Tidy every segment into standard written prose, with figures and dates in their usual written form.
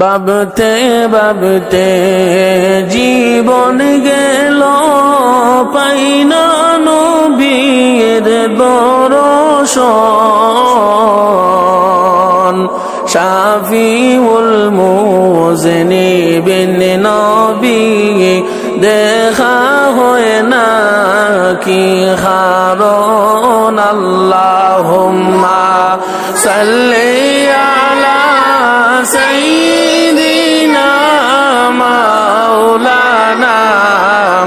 ভাবতে ভাবতে জীবন গেল, পাই না নবীর দর্শন। শাফিউল মুযনিবিন নবী দেখা হয় না কি কারণ? আল্লাহুম্মা সাল্লি আলা সাইয়্যিদিনা মাওলানা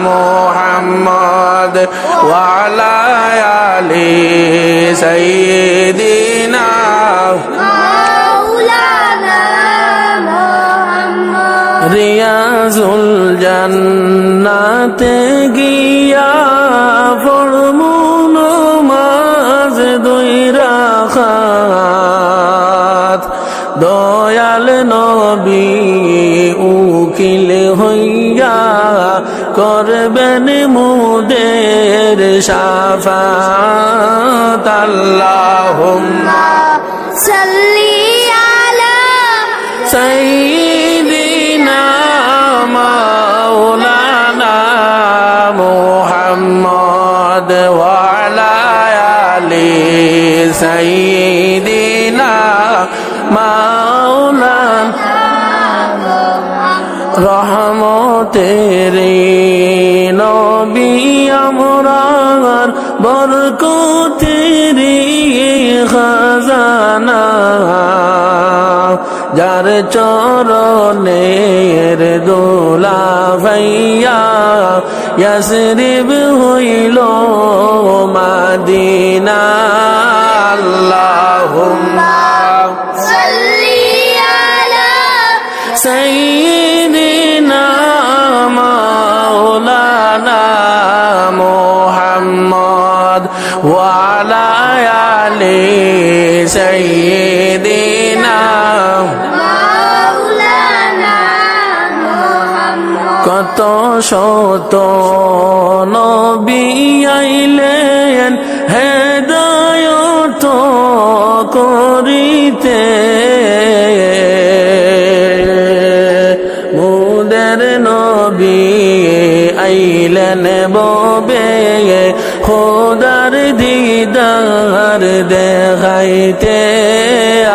মুহাম্মদ ওয়া আলা আলি সাইয়্যিদিনা মাওলানা মুহাম্মদ। রিয়াজুল জান্নাতে গিয়া পড়মু নামাজ দুই রাকাত, দয়াল নবী উকিল হইয়া করবেন মুদের শাফাত। আল্লাহুম্মা সাল্লি আলা সাইয়্যিদিনা মাওলানা মুহাম্মদ ওয়া আলা আলি সাইয়্যিদিনা মাওলানা রহমতের নবী আমরার বরকতের খাজানা, যার চরণের দোলা ভাইয়া ইয়াসরিব হইল মাদিনা। আল্লাহুম্মা সাল্লি আলা সাইয়্যিদিনা মাওলানা মুহাম্মদ ওয়া আলা আলি সাইয়্যিদিনা মাওলানা মুহাম্মদ। কত শত নবী আইলেন হেদায়েত করিতে, মুদের নবী আইলেন ববে খোদার দিদার দেখাইতে।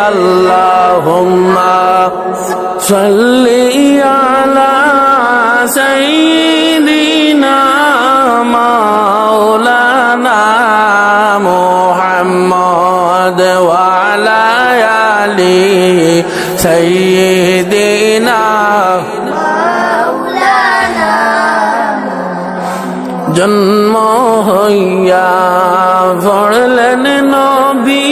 আল্লাহুম্মা সাল্লি আলা সাইয়্যিদিনা মাওলানা মুহাম্মদ ওয়া আলা আলি সাইয়্যিদিনা মাওলানা। জন্ম হইয়া পড়লেন নবী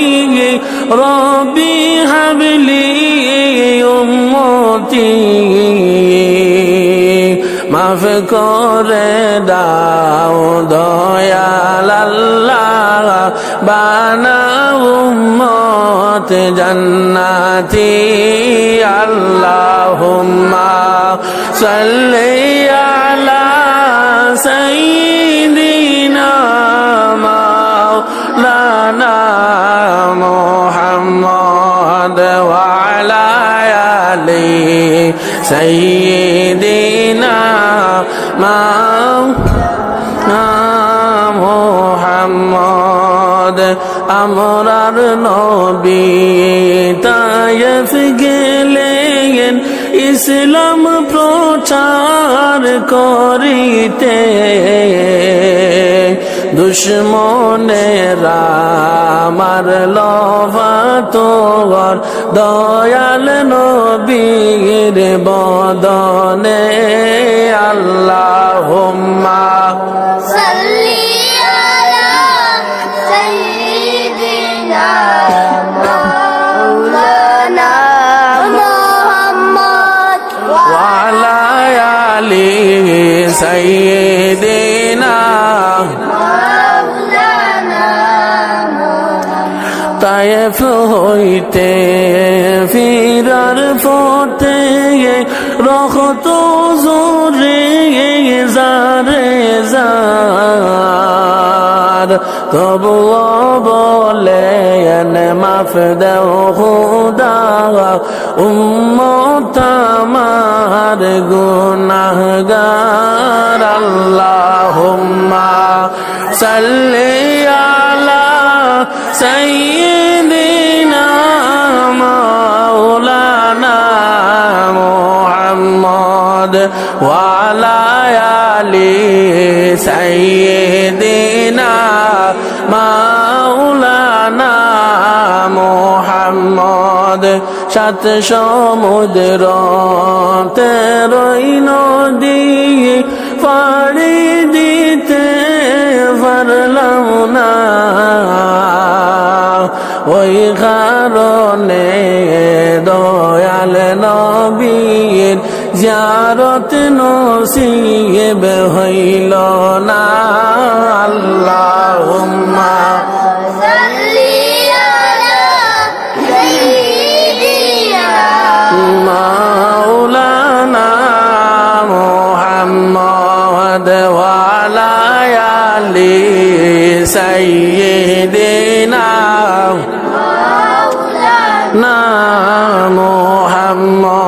রব্বি হাবলি উম্মতি, মাফ করে দাও দয়াল আল্লাহ, বানাও উম্মত জান্নাতি। আল্লাহুম্মা সাল্লি আলা সাইয়্যিদিনা মাওলানা মুহাম্মদ ওয়া আলা আলি সাইয়্যিদিনা মাওলানা মুহাম্মদ। আমরার নবী তায়েফ গেলেন ইসলাম প্রচার করিতে, দুশ্মনেরা মারল ফাতোয়ার দয়াল নবীর বদনে। আল্লাহুম্মা সাল্লি আলা সাইয়্যিদিনা মাওলানা মুহাম্মদ ওয়া আলা আলি সাইয়্যিদিনা মাওলানা। তায়েফ হইতে ফিরার পথে রক্ত জোরে জারে জার, তবুও বলেন মাফ দেও খোদা উম্মত আমার গুনাহগার আল্লাহুম্মা সাল্লি আলা সাইয়্যিদিনা মাওলানা মুহাম্মদ ওয়া আলা আলি সাইয়্যিদিনা মাওলানা মুহাম্মদ সাত সমুদ্র তেরোই নদী পাড়ি দিতে পারলাম না ওই কারণে দয়াল নবীর জিয়ারত নসিব হইল না আল্লাহুম্মা মাওলানা মুহাম্মদ ওয়া আলা আলি সাইয়্যিদিনা মাওলানা মুহাম্মদ